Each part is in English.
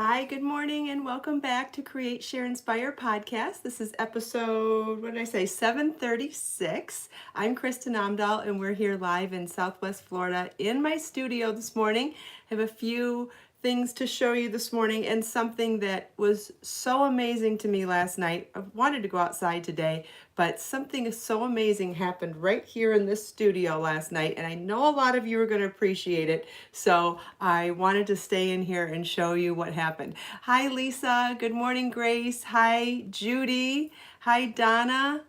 Hi, good morning, and welcome back to Create, Share, Inspire podcast. This is episode, what did I say, 736. I'm Kristin Omdahl, and we're here live in Southwest Florida in my studio this morning. I have a few things to show you this morning and something that was so amazing to me last night. I wanted to go outside today, but something so amazing happened right here in this studio last night, and I know a lot of you are going to appreciate it, so I wanted to stay in here and show you what happened. Hi, Lisa. Good morning, Grace. Hi, Judy. Hi, Donna.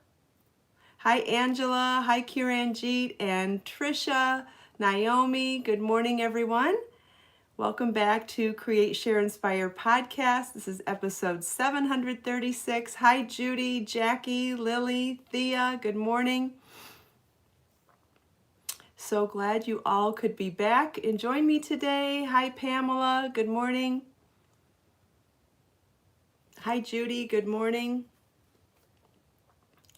Hi, Angela. Hi, Kiranjit and Trisha. Naomi. Good morning, everyone. Welcome back to Create, Share, Inspire podcast. This is episode 736. Hi, Judy, Jackie, Lily, Thea. Good morning. So glad you all could be back and join me today. Hi, Pamela. Good morning. Hi, Judy. Good morning.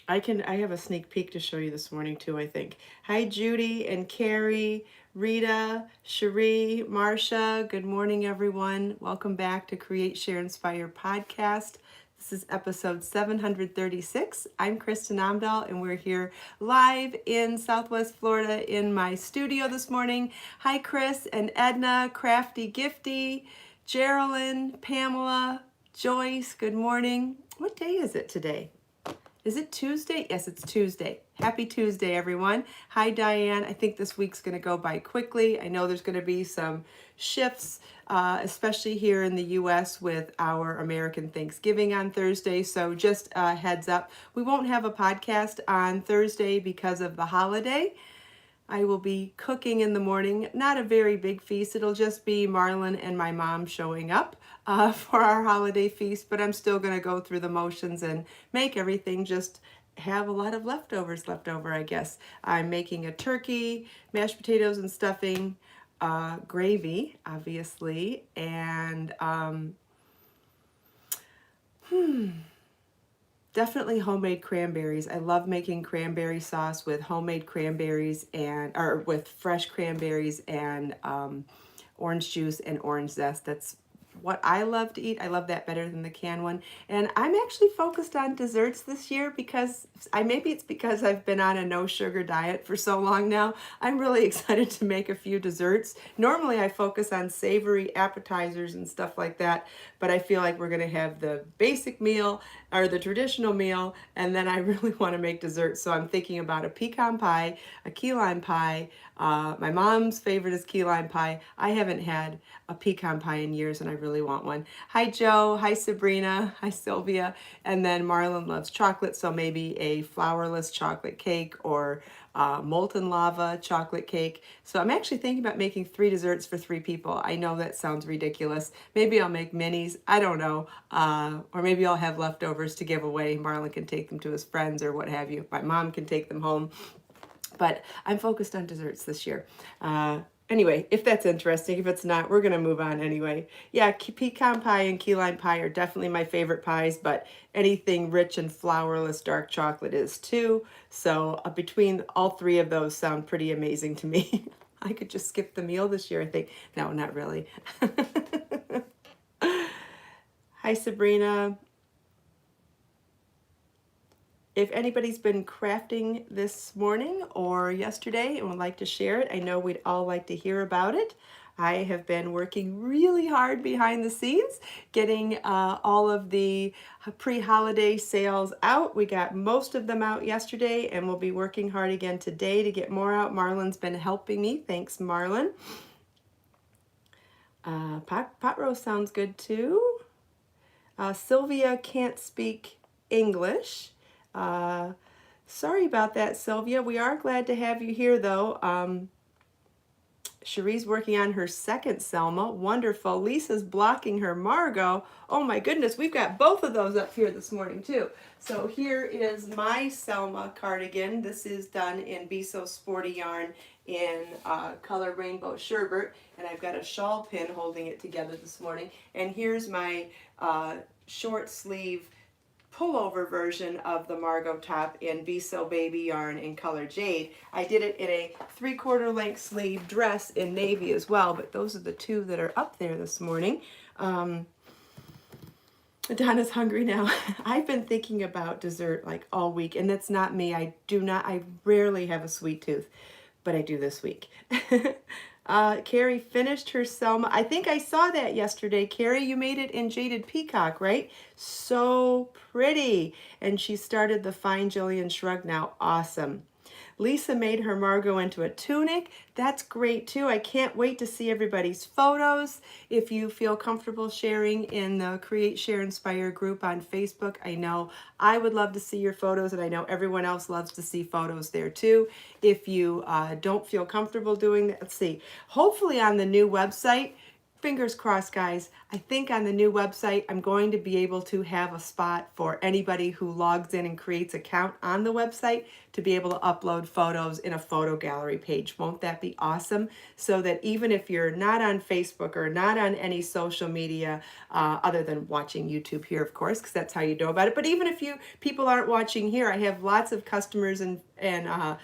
I have a sneak peek to show you this morning too, I think. Hi, Judy and Carrie, Rita, Cherie, Marcia. Good morning, everyone. Welcome back to Create, Share, Inspire podcast. This is episode 736. I'm Kristin Omdahl, and we're here live in Southwest Florida in my studio this morning. Hi, Chris and Edna, Crafty Gifty, Geraldine, Pamela, Joyce. Good morning. What day is it today? Is it Tuesday? Yes, it's Tuesday. Happy Tuesday, everyone. Hi, Diane. I think this week's going to go by quickly. I know there's going to be some shifts, especially here in the U.S. with our American Thanksgiving on Thursday. So just a heads up, we won't have a podcast on Thursday because of the holiday. I will be cooking in the morning, not a very big feast. It'll just be Marlon and my mom showing up for our holiday feast, but I'm still going to go through the motions and make everything, just have a lot of leftovers left over, I guess. I'm making a turkey, mashed potatoes and stuffing, gravy, obviously, and definitely homemade cranberries. I love making cranberry sauce with homemade cranberries or with fresh cranberries and orange juice and orange zest. That's what I love to eat. I love that better than the canned one. And I'm actually focused on desserts this year because maybe it's because I've been on a no sugar diet for so long now. I'm really excited to make a few desserts. Normally I focus on savory appetizers and stuff like that, but I feel like we're going to have the basic meal or the traditional meal, and then I really want to make desserts. So I'm thinking about a pecan pie, a key lime pie. My mom's favorite is key lime pie. I haven't had a pecan pie in years, and I really want one. Hi, Joe. Hi, Sabrina. Hi, Sylvia. And then Marlon loves chocolate, so maybe a flourless chocolate cake or molten lava chocolate cake. So I'm actually thinking about making 3 desserts for 3 people. I know that sounds ridiculous. Maybe I'll make minis. I don't know. Or maybe I'll have leftovers to give away. Marlon can take them to his friends or what have you. My mom can take them home. But I'm focused on desserts this year. Anyway, if that's interesting, if it's not, we're going to move on anyway. Yeah, pecan pie and key lime pie are definitely my favorite pies, but anything rich and flourless dark chocolate is too. So between all 3 of those sound pretty amazing to me. I could just skip the meal this year, I think. No, not really. Hi, Sabrina. If anybody's been crafting this morning or yesterday and would like to share it, I know we'd all like to hear about it. I have been working really hard behind the scenes, getting all of the pre-holiday sales out. We got most of them out yesterday, and we'll be working hard again today to get more out. Marlon's been helping me. Thanks, Marlon. Pot roast sounds good too. Sylvia can't speak English. Sorry about that, Sylvia. We are glad to have you here, though. Cherie's working on her second Selma. Wonderful. Lisa's blocking her Margot. Oh my goodness, we've got both of those up here this morning, too. So here is my Selma cardigan. This is done in Be So Sporty yarn in color Rainbow Sherbet, and I've got a shawl pin holding it together this morning. And here's my short sleeve pullover version of the Margot top in Be So Baby yarn in color Jade. I did it in a 3/4 length sleeve dress in navy as well, but those are the 2 that are up there this morning. Donna's hungry now. I've been thinking about dessert like all week, and that's not me. I rarely have a sweet tooth, but I do this week. Carrie finished her Selma. I think I saw that yesterday. Carrie, you made it in Jaded Peacock, right? So pretty. And she started the Fine Jillian Shrug now. Awesome. Lisa made her Margot into a tunic. That's great too. I can't wait to see everybody's photos. If you feel comfortable sharing in the Create, Share, Inspire group on Facebook, I know I would love to see your photos, and I know everyone else loves to see photos there too. If you don't feel comfortable doing that, let's see. Hopefully on the new website, fingers crossed, guys. I think on the new website, I'm going to be able to have a spot for anybody who logs in and creates an account on the website to be able to upload photos in a photo gallery page. Won't that be awesome? So that even if you're not on Facebook or not on any social media, other than watching YouTube here, of course, because that's how you know about it. But even if people aren't watching here, I have lots of customers and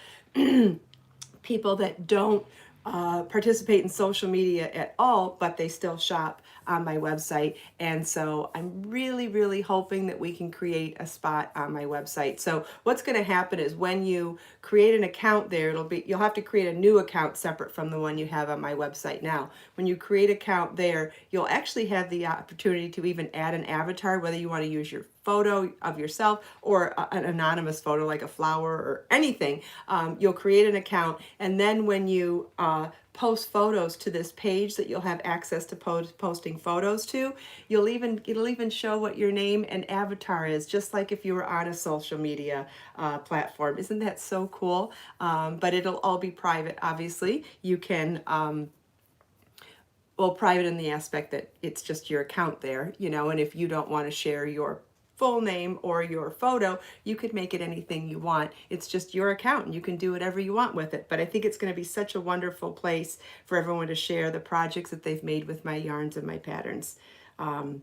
people that don't participate in social media at all, but they still shop on my website. And so I'm really, really hoping that we can create a spot on my website. So what's going to happen is when you create an account there, you'll have to create a new account separate from the one you have on my website now. When you create an account there, you'll actually have the opportunity to even add an avatar, whether you want to use your photo of yourself or an anonymous photo like a flower or anything. You'll create an account, and then when you post photos to this page that you'll have access to posting photos to, it'll even show what your name and avatar is, just like if you were on a social media platform. Isn't that so cool? But it'll all be private, obviously. You can well, private in the aspect that it's just your account there, and if you don't want to share your full name or your photo, you could make it anything you want. It's just your account and you can do whatever you want with it. But I think it's going to be such a wonderful place for everyone to share the projects that they've made with my yarns and my patterns. And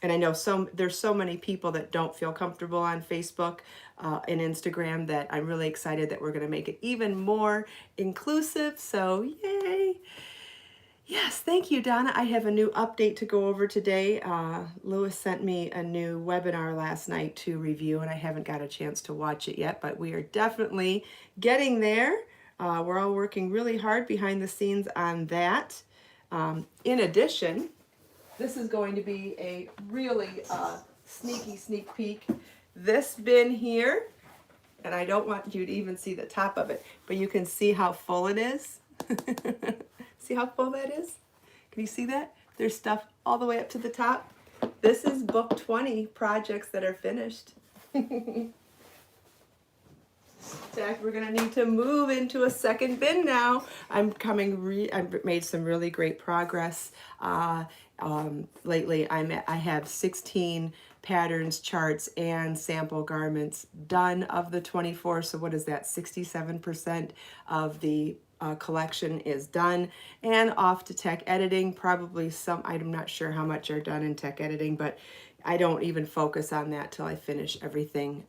I know there's so many people that don't feel comfortable on Facebook and Instagram that I'm really excited that we're going to make it even more inclusive. So yay! Yes, thank you, Donna. I have a new update to go over today. Lewis sent me a new webinar last night to review, and I haven't got a chance to watch it yet, but we are definitely getting there. We're all working really hard behind the scenes on that. In addition, this is going to be a really sneak peek. This bin here, and I don't want you to even see the top of it, but you can see how full it is. See how full that is? Can you see that? There's stuff all the way up to the top. This is book 20 projects that are finished. In fact, we're gonna need to move into a second bin now. I've made some really great progress. Lately, I have 16 patterns, charts, and sample garments done of the 24. So what is that? 67% of the collection is done, and off to tech editing. Probably I'm not sure how much are done in tech editing, but I don't even focus on that till I finish everything,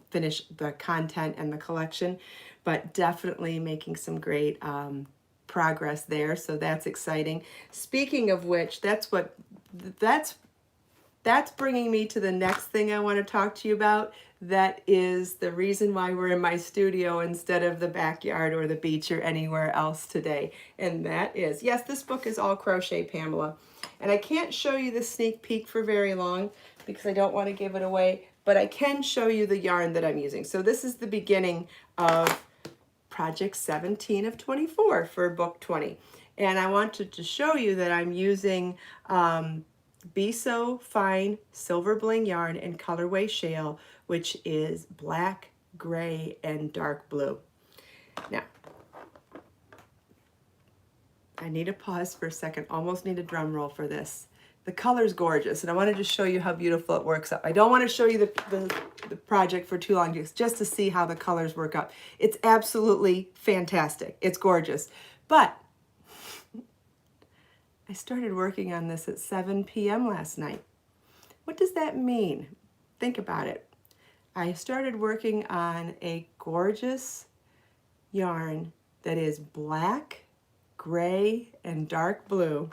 finish the content and the collection. But definitely making some great progress there, so that's exciting. Speaking of which, that's bringing me to the next thing I want to talk to you about. That is the reason why we're in my studio instead of the backyard or the beach or anywhere else today. And that is, yes, this book is all crochet, Pamela. And I can't show you the sneak peek for very long because I don't want to give it away, but I can show you the yarn that I'm using. So this is the beginning of project 17 of 24 for book 20. And I wanted to show you that I'm using Be So Fine Silver Bling yarn in colorway shale, which is black, gray, and dark blue. Now, I need to pause for a second, almost need a drum roll for this. The color's gorgeous, and I wanted to show you how beautiful it works up. I don't want to show you the project for too long, just to see how the colors work up. It's absolutely fantastic. It's gorgeous. But I started working on this at 7 p.m. last night. What does that mean? Think about it. I started working on a gorgeous yarn that is black, gray, and dark blue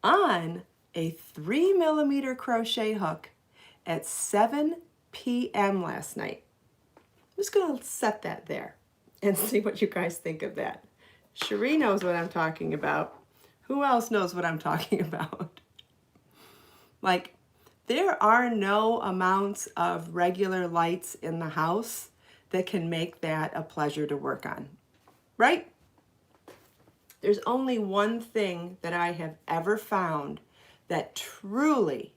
on a 3mm crochet hook at 7 p.m. last night. I'm just going to set that there and see what you guys think of that. Cherie knows what I'm talking about. Who else knows what I'm talking about? Like, there are no amounts of regular lights in the house that can make that a pleasure to work on, right? There's only one thing that I have ever found that truly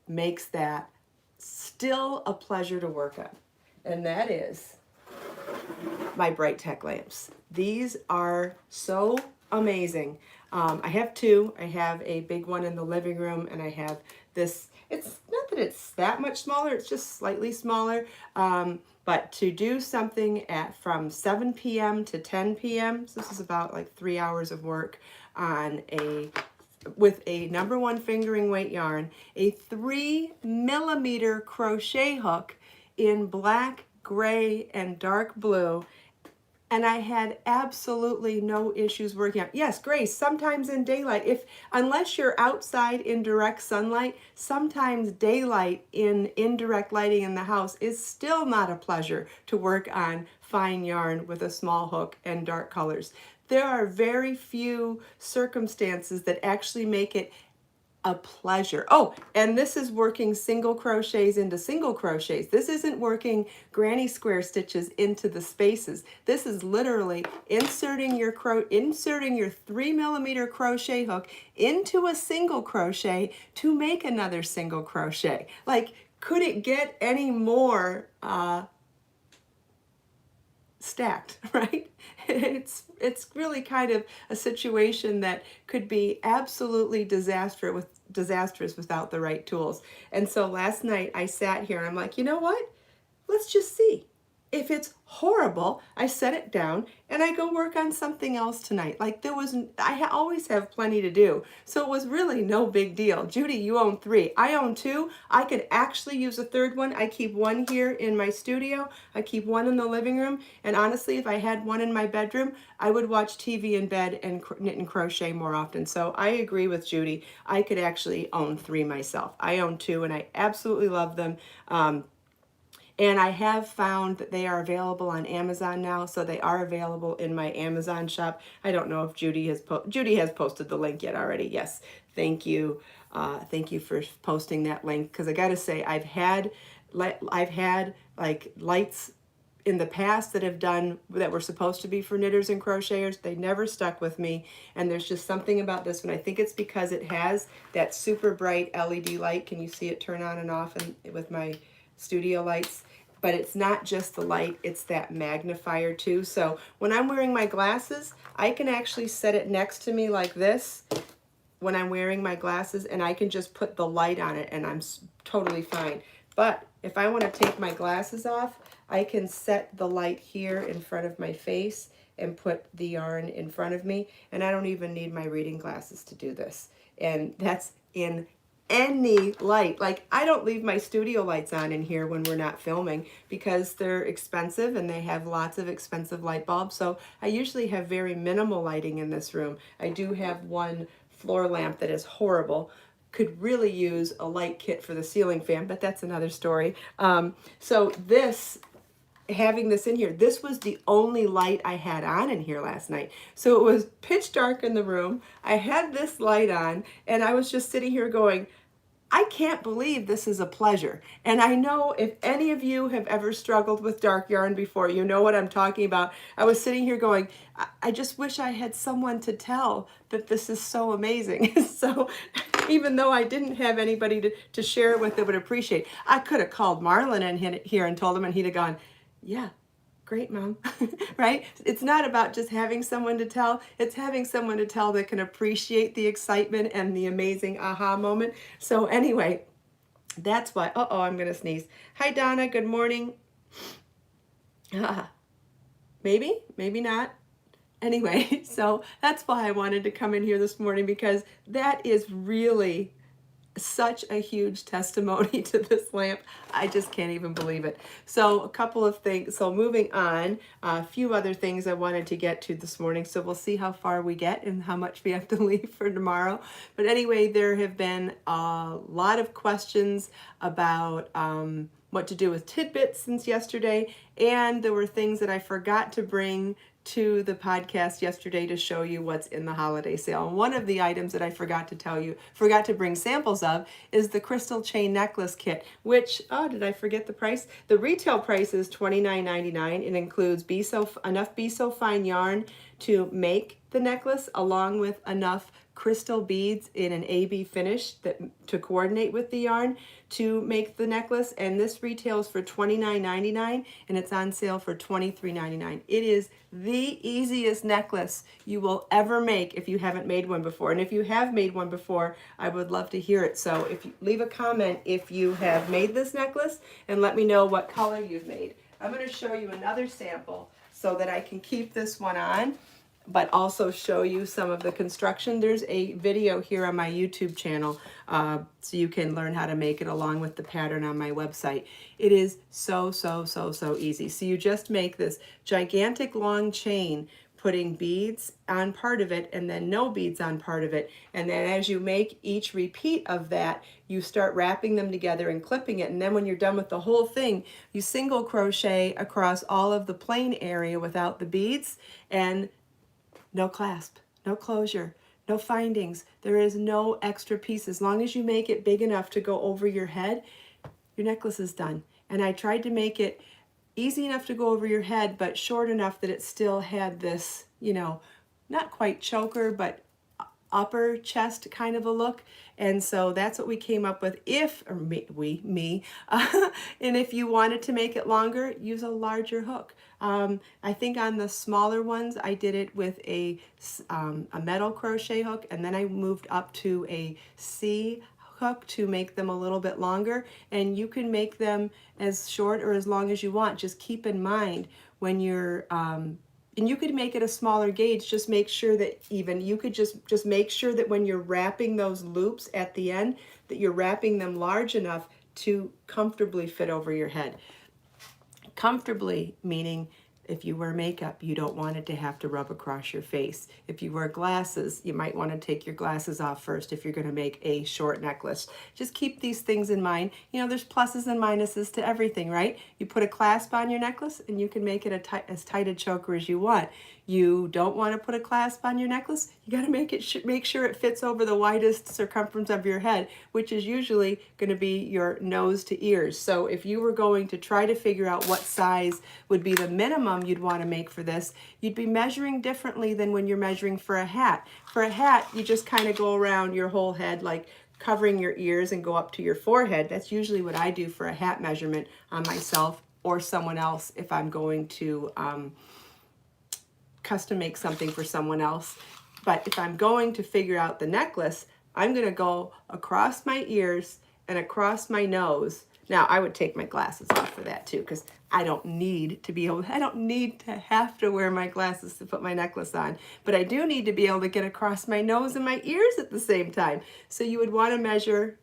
makes that still a pleasure to work on, and that is my Bright Tech lamps. These are so amazing. I have two. I have a big one in the living room, and I have this. It's not that it's that much smaller, it's just slightly smaller. But to do something from 7 p.m. to 10 p.m., so this is about like 3 hours of work on with a #1 fingering weight yarn, a 3mm crochet hook in black, gray, and dark blue. And I had absolutely no issues working out. Yes, Grace, sometimes in daylight, unless you're outside in direct sunlight, sometimes daylight in indirect lighting in the house is still not a pleasure to work on fine yarn with a small hook and dark colors. There are very few circumstances that actually make it a pleasure. Oh, and this is working single crochets into single crochets. This isn't working granny square stitches into the spaces. This is literally inserting your 3mm crochet hook into a single crochet to make another single crochet. Like, could it get any more stacked, right? It's really kind of a situation that could be absolutely disastrous without the right tools. And so last night I sat here and I'm like, you know what? Let's just see. If it's horrible, I set it down and I go work on something else tonight. Like, I always have plenty to do. So it was really no big deal. Judy, you own 3. I own 2. I could actually use a third one. I keep one here in my studio. I keep one in the living room. And honestly, if I had one in my bedroom, I would watch TV in bed and knit and crochet more often. So I agree with Judy. I could actually own 3 myself. I own 2 and I absolutely love them. And I have found that they are available on Amazon now, so they are available in my Amazon shop. I don't know if Judy has posted the link yet already. Yes, thank you for posting that link, because I got to say I've had like lights in the past that were supposed to be for knitters and crocheters. They never stuck with me, and there's just something about this one. I think it's because it has that super bright LED light. Can you see it turn on and off with my studio lights? But it's not just the light, it's that magnifier too. So when I'm wearing my glasses, I can actually set it next to me like this when I'm wearing my glasses, and I can just put the light on it and I'm totally fine. But if I want to take my glasses off, I can set the light here in front of my face and put the yarn in front of me, and I don't even need my reading glasses to do this. And that's in any light. Like, I don't leave my studio lights on in here when we're not filming because they're expensive and they have lots of expensive light bulbs. So I usually have very minimal lighting in this room. I do have one floor lamp that is horrible. Could really use a light kit for the ceiling fan, but that's another story. So having this in here, this was the only light I had on in here last night. So it was pitch dark in the room. I had this light on and I was just sitting here going, I can't believe this is a pleasure. And I know if any of you have ever struggled with dark yarn before, you know what I'm talking about. I was sitting here going, I just wish I had someone to tell that this is so amazing. So even though I didn't have anybody to share it with that would appreciate, I could have called Marlon in here and told him, and he'd have gone, yeah, great, Mom, right? It's not about just having someone to tell. It's having someone to tell that can appreciate the excitement and the amazing aha moment. So anyway, that's why, I'm going to sneeze. Hi, Donna. Good morning. Maybe, maybe not. Anyway, so that's why I wanted to come in here this morning, because that is really such a huge testimony to this lamp. I just can't even believe it. So a couple of things. So moving on, a few other things I wanted to get to this morning. So we'll see how far we get and how much we have to leave for tomorrow. But anyway, there have been a lot of questions about what to do with tidbits since yesterday. And there were things that I forgot to bring to the podcast yesterday to show you what's in the holiday sale. And one of the items that I forgot to bring samples of is the crystal chain necklace kit, which, oh, did I forget the price? The retail price is $29.99. It includes enough Be So Fine yarn to make the necklace, along with enough crystal beads in an AB finish to coordinate with the yarn to make the necklace. And this retails for $29.99 and it's on sale for $23.99. It is the easiest necklace you will ever make if you haven't made one before. And if you have made one before, I would love to hear it. So if you leave a comment if you have made this necklace and let me know what color you've made. I'm going to show you another sample so that I can keep this one on, but also show you some of the construction. There's a video here on my YouTube channel, so you can learn how to make it along with the pattern on my website. It is so easy. So you just make this gigantic long chain, putting beads on part of it and then no beads on part of it. And then as you make each repeat of that, you start wrapping them together and clipping it. And then when you're done with the whole thing, you single crochet across all of the plain area without the beads, and no clasp, no closure, no findings. There is no extra piece. As long as you make it big enough to go over your head, your necklace is done. And I tried to make it easy enough to go over your head, but short enough that it still had this, you know, not quite choker, but upper chest kind of a look. And so that's what we came up with. And if you wanted to make it longer, use a larger hook. I think on the smaller ones, I did it with a metal crochet hook, and then I moved up to a C hook to make them a little bit longer. And you can make them as short or as long as you want. Just keep in mind when you're and you could make it a smaller gauge. Just make sure that you could just make sure that when you're wrapping those loops at the end, that you're wrapping them large enough to comfortably fit over your head. Comfortably meaning if you wear makeup, you don't want it to have to rub across your face. If you wear glasses, you might want to take your glasses off first if you're going to make a short necklace. Just keep these things in mind. You know, there's pluses and minuses to everything, right? You put a clasp on your necklace and you can make it as tight a choker as you want. You don't want to put a clasp on your necklace, you got to make sure it fits over the widest circumference of your head, which is usually going to be your nose to ears. So if you were going to try to figure out what size would be the minimum you'd want to make for this, you'd be measuring differently than when you're measuring for a hat. For a hat, you just kind of go around your whole head, like covering your ears, and go up to your forehead. That's usually what I do for a hat measurement on myself or someone else if I'm going to custom make something for someone else. But if I'm going to figure out the necklace, I'm going to go across my ears and across my nose. Now, I would take my glasses off for that too, because I don't need to have to wear my glasses to put my necklace on, but I do need to be able to get across my nose and my ears at the same time. So you would want to measure.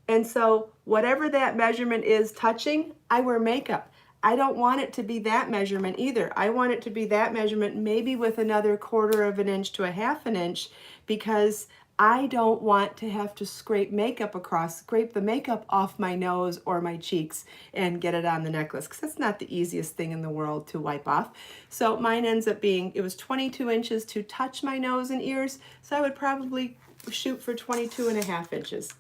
And so whatever that measurement is touching, I wear makeup. I don't want it to be that measurement either. I want it to be that measurement maybe with another 1/4 of an inch to a 1/2 inch, because I don't want to have to scrape the makeup off my nose or my cheeks and get it on the necklace, because that's not the easiest thing in the world to wipe off. So mine ends up being, it was 22 inches to touch my nose and ears, so I would probably shoot for 22.5 inches.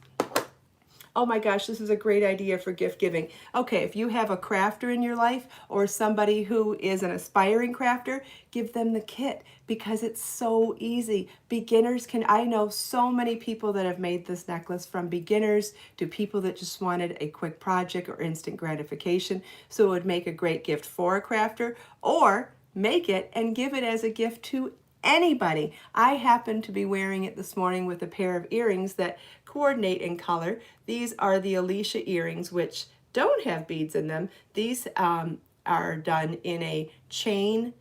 Oh my gosh, this is a great idea for gift giving. Okay, if you have a crafter in your life or somebody who is an aspiring crafter, give them the kit, because it's so easy. Beginners can, I know so many people that have made this necklace, from beginners to people that just wanted a quick project or instant gratification. So it would make a great gift for a crafter, or make it and give it as a gift to anybody. I happen to be wearing it this morning with a pair of earrings that coordinate in color. These are the Alicia earrings, which don't have beads in them. These are done in a chain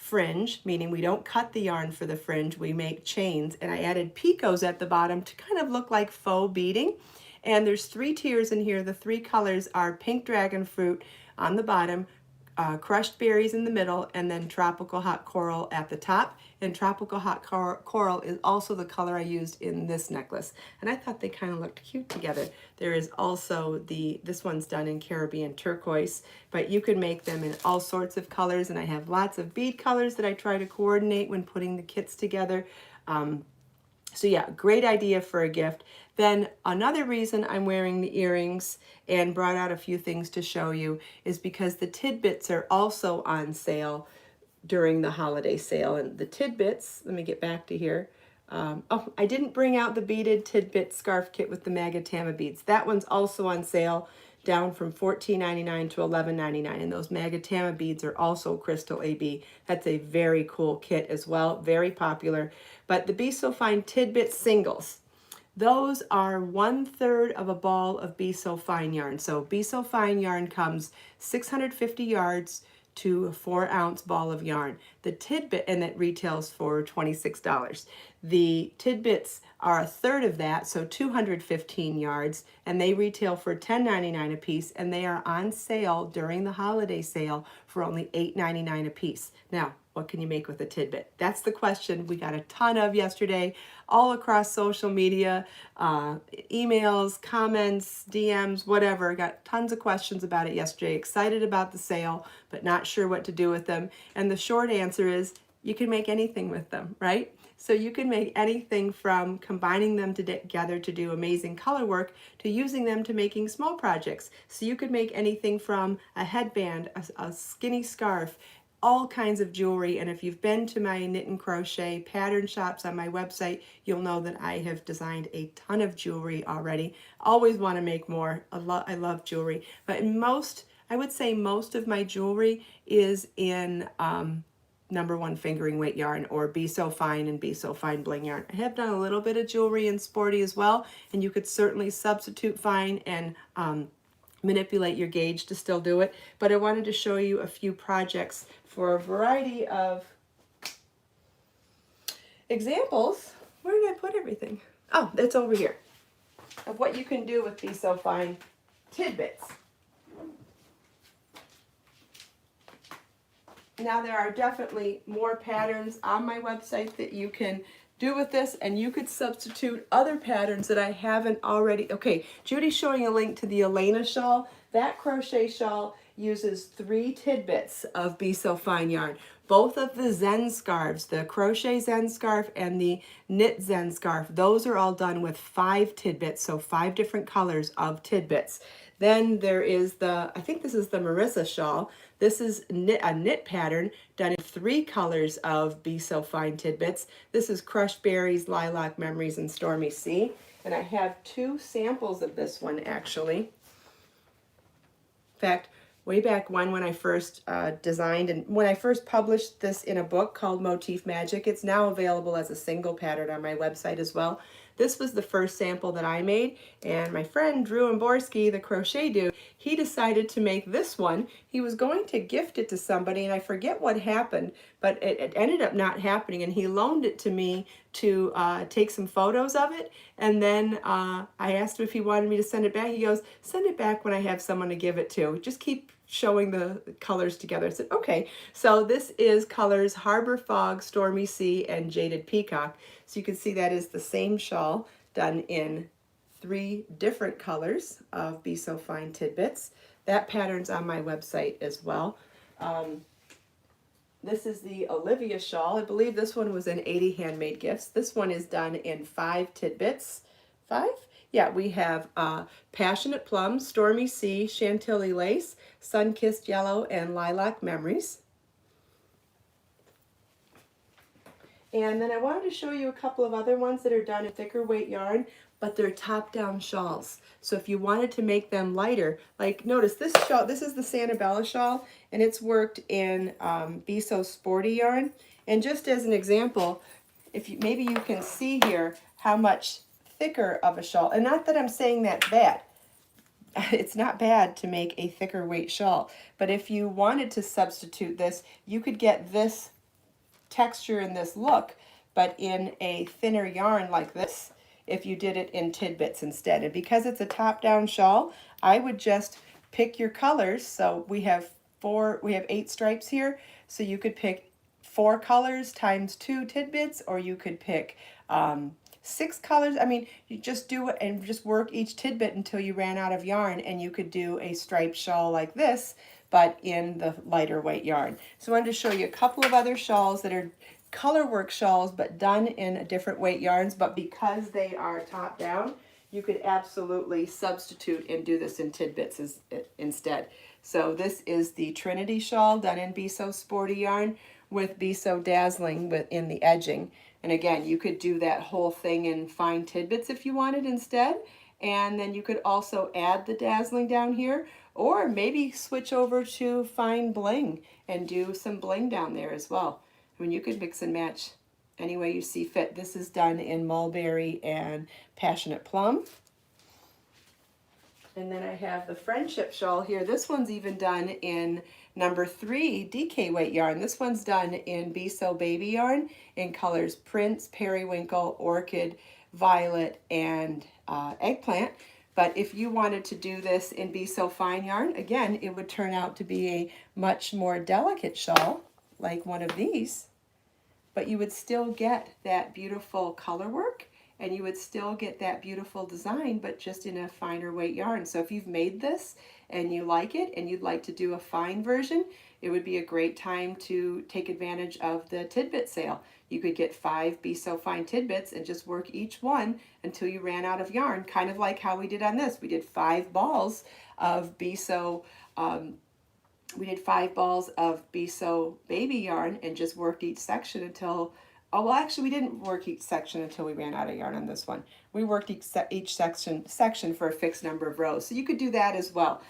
fringe, meaning we don't cut the yarn for the fringe, we make chains, and I added picots at the bottom to kind of look like faux beading. And there's 3 tiers in here. The 3 colors are pink dragon fruit on the bottom, crushed berries in the middle, and then tropical hot coral at the top. And tropical hot coral is also the color I used in this necklace. And I thought they kind of looked cute together. There is also this one's done in Caribbean turquoise, but you can make them in all sorts of colors. And I have lots of bead colors that I try to coordinate when putting the kits together. So yeah, great idea for a gift. Then another reason I'm wearing the earrings and brought out a few things to show you is because the tidbits are also on sale during the holiday sale. And the tidbits, let me get back to here. Oh, I didn't bring out the beaded tidbit scarf kit with the Magatama beads. That one's also on sale, down from $14.99 to $11.99. And those Magatama beads are also Crystal AB. That's a very cool kit as well, very popular. But the Be So Fine tidbit singles, those are 1/3 of a ball of Be So Fine yarn. So Be So Fine yarn comes 650 yards to a 4-ounce ball of yarn. The tidbit, and that retails for $26. The tidbits are 1/3 of that, so 215 yards, and they retail for $10.99 a piece, and they are on sale during the holiday sale for only $8.99 a piece. Now, what can you make with a tidbit? That's the question we got a ton of yesterday, all across social media, emails, comments, DMs, whatever. Got tons of questions about it yesterday. Excited about the sale, but not sure what to do with them. And the short answer is you can make anything with them, right? So you can make anything from combining them together to do amazing color work to using them to making small projects. So you could make anything from a headband, a skinny scarf, all kinds of jewelry. And if you've been to my knit and crochet pattern shops on my website, you'll know that I have designed a ton of jewelry already. Always want to make more. I love jewelry. But I would say most of my jewelry is in #1 fingering weight yarn, or Be So Fine and Be So Fine bling yarn. I have done a little bit of jewelry in sporty as well, and you could certainly substitute fine and manipulate your gauge to still do it. But I wanted to show you a few projects for a variety of examples. Where did I put everything? Oh, it's over here. Of what you can do with Be So Fine tidbits. Now there are definitely more patterns on my website that you can do with this, and you could substitute other patterns that I haven't already. Okay, Judy's showing a link to the Elena Shawl. That crochet shawl uses 3 tidbits of Be So Fine yarn. Both of the Zen scarves, the crochet Zen scarf and the knit Zen scarf, those are all done with 5 tidbits, so 5 different colors of tidbits. Then there is I think this is the Marissa shawl. This is a knit pattern done in 3 colors of Be So Fine tidbits. This is Crushed Berries, Lilac Memories, and Stormy Sea. And I have 2 samples of this one actually. In fact, way back when I first designed and when I first published this in a book called Motif Magic, it's now available as a single pattern on my website as well. This was the first sample that I made, and my friend Drew Imborski, the crochet dude, he decided to make this one. He was going to gift it to somebody, and I forget what happened, but it ended up not happening, and he loaned it to me to take some photos of it. And then I asked him if he wanted me to send it back. He goes, send it back when I have someone to give it to. Just keep showing the colors together. I said, okay. So this is colors Harbor Fog, Stormy Sea, and Jaded Peacock. So you can see that is the same shawl done in 3 different colors of Be So Fine tidbits. That pattern's on my website as well. This is the Olivia Shawl. I believe this one was in 80 Handmade Gifts. This one is done in 5 tidbits. 5? Yeah, we have Passionate Plum, Stormy Sea, Chantilly Lace, Sun-Kissed Yellow, and Lilac Memories. And then I wanted to show you a couple of other ones that are done in thicker weight yarn, but they're top-down shawls. So if you wanted to make them lighter, like notice this shawl, this is the Santabella shawl, and it's worked in Be So Sporty yarn. And just as an example, maybe you can see here how much thicker of a shawl, and not that I'm saying that bad. It's not bad to make a thicker weight shawl, but if you wanted to substitute this, you could get this texture and this look, but in a thinner yarn like this, if you did it in tidbits instead. And because it's a top-down shawl, I would just pick your colors. So we have 8 stripes here, so you could pick 4 colors times 2 tidbits, or you could pick 6 colors. I mean, you just do it and just work each tidbit until you ran out of yarn, and you could do a striped shawl like this, but in the lighter weight yarn. So I wanted to show you a couple of other shawls that are color work shawls, but done in different weight yarns. But because they are top down, you could absolutely substitute and do this in tidbits instead. So this is the Trinity Shawl done in Be So Sporty yarn with Be So Dazzling in the edging. And again, you could do that whole thing in fine tidbits if you wanted instead. And then you could also add the dazzling down here, or maybe switch over to fine bling and do some bling down there as well. I mean, you could mix and match any way you see fit. This is done in Mulberry and Passionate Plum. And then I have the Friendship Shawl here. This one's even done in number 3 DK weight yarn. This one's done in Be So Baby yarn in colors Prince, Periwinkle, Orchid, Violet, and Eggplant. But if you wanted to do this in Be So Fine yarn, again, it would turn out to be a much more delicate shawl, like one of these. But you would still get that beautiful color work, and you would still get that beautiful design, but just in a finer weight yarn. So if you've made this and you like it and you'd like to do a fine version, it would be a great time to take advantage of the tidbit sale. You could get 5 Be So Fine tidbits and just work each one until you ran out of yarn, kind of like how we did on this. We did 5 balls of Be So Be So Baby yarn and just worked each section until, oh, well, actually, we didn't work each section until we ran out of yarn on this one. We worked each section for a fixed number of rows. So you could do that as well.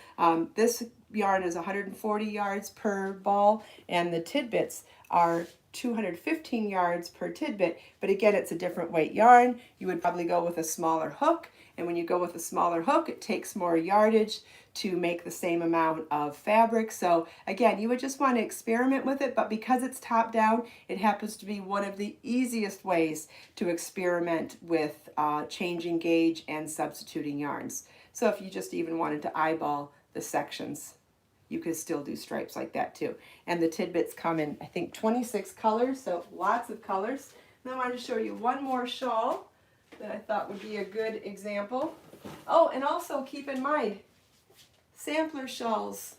This yarn is 140 yards per ball, and the tidbits are 215 yards per tidbit. But again, it's a different weight yarn. You would probably go with a smaller hook. And when you go with a smaller hook, it takes more yardage to make the same amount of fabric. So again, you would just want to experiment with it, but because it's top down, it happens to be one of the easiest ways to experiment with changing gauge and substituting yarns. So if you just even wanted to eyeball the sections, you could still do stripes like that too. And the tidbits come in, I think, 26 colors, so lots of colors. And I wanted to show you one more shawl that I thought would be a good example. Oh, and also keep in mind, sampler shawls,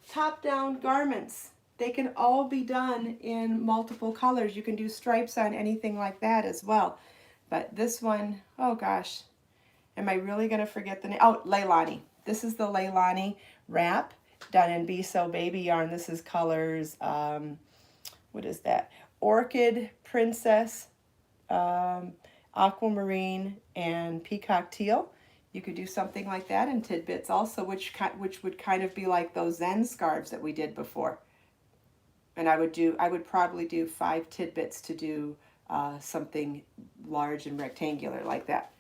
top-down garments, they can all be done in multiple colors. You can do stripes on anything like that as well. But this one, oh gosh, am I really going to forget the name? Oh, Leilani. This is the Leilani Wrap done in Be So Baby yarn. This is colors, what is that? Orchid, Princess, Aquamarine, and Peacock Teal. You could do something like that in tidbits also, which would kind of be like those Zen scarves that we did before. And I would probably do 5 tidbits to do something large and rectangular like that.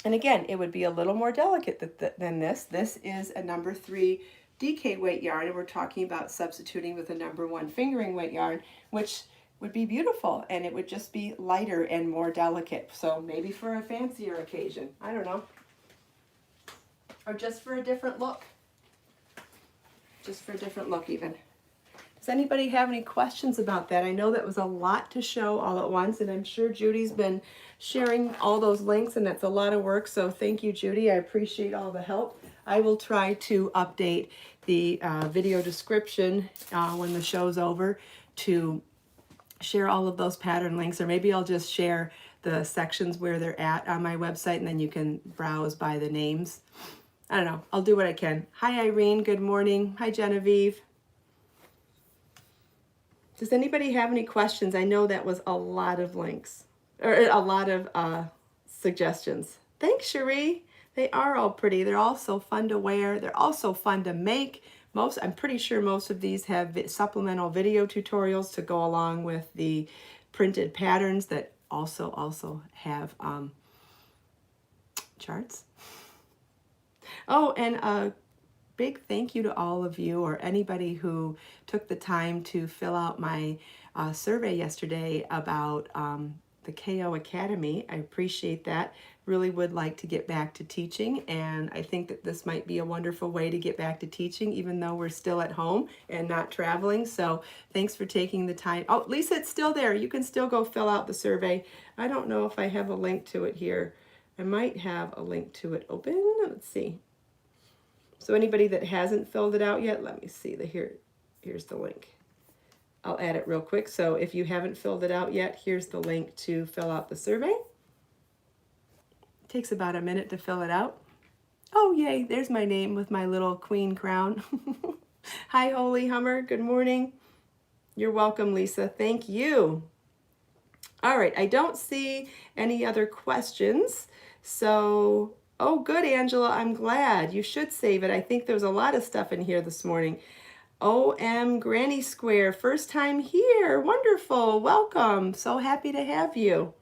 And again, it would be a little more delicate than this. This is a number 3 DK weight yarn, and we're talking about substituting with a number 1 fingering weight yarn, which would be beautiful, and it would just be lighter and more delicate. So maybe for a fancier occasion, I don't know, or just for a different look. Just for a different look even. Does anybody have any questions about that? I know that was a lot to show all at once, and I'm sure Judy's been sharing all those links, and that's a lot of work, so thank you, Judy. I appreciate all the help. I will try to update the video description when the show's over to share all of those pattern links, or maybe I'll just share the sections where they're at on my website, and then you can browse by the names. I don't know. I'll do what I can. Hi, Irene. Good morning. Hi, Genevieve. Does anybody have any questions? I know that was a lot of links, or a lot of suggestions. Thanks, Cherie. They are all pretty. They're all so fun to wear. They're also fun to make. I'm pretty sure most of these have supplemental video tutorials to go along with the printed patterns that also have charts. Oh, and a big thank you to all of you, or anybody who took the time to fill out my survey yesterday about the KO Academy. I appreciate that. Really would like to get back to teaching, and I think that this might be a wonderful way to get back to teaching even though we're still at home and not traveling. So thanks for taking the time. Oh, Lisa, it's still there. You can still go fill out the survey. I don't know if I have a link to it here. I might have a link to it open. Let's see. So anybody that hasn't filled it out yet, let me see. Here's the link. I'll add it real quick. So if you haven't filled it out yet, here's the link to fill out the survey. It takes about a minute to fill it out. Oh, yay, there's my name with my little queen crown. Hi, Holy Hummer. Good morning. You're welcome, Lisa. Thank you. All right, I don't see any other questions. So, oh, good, Angela. I'm glad. You should save it. I think there's a lot of stuff in here this morning. OM Granny Square, first time here. Wonderful. Welcome. So happy to have you.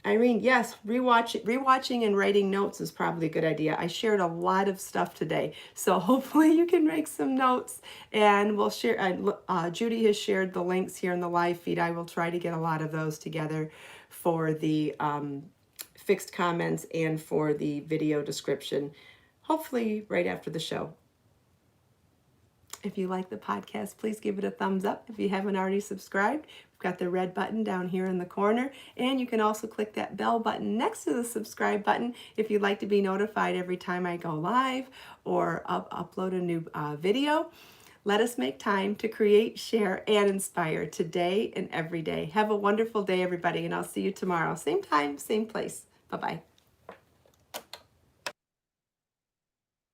Irene, yes, rewatching and writing notes is probably a good idea. I shared a lot of stuff today, so hopefully you can make some notes, and we'll share. Judy has shared the links here in the live feed. I will try to get a lot of those together for the fixed comments and for the video description, hopefully right after the show. If you like the podcast, please give it a thumbs up. If you haven't already subscribed, we've got the red button down here in the corner, and you can also click that bell button next to the subscribe button if you'd like to be notified every time I go live or upload a new video. Let us make time to create, share, and inspire today and every day. Have a wonderful day, everybody, and I'll see you tomorrow. Same time, same place. Bye-bye.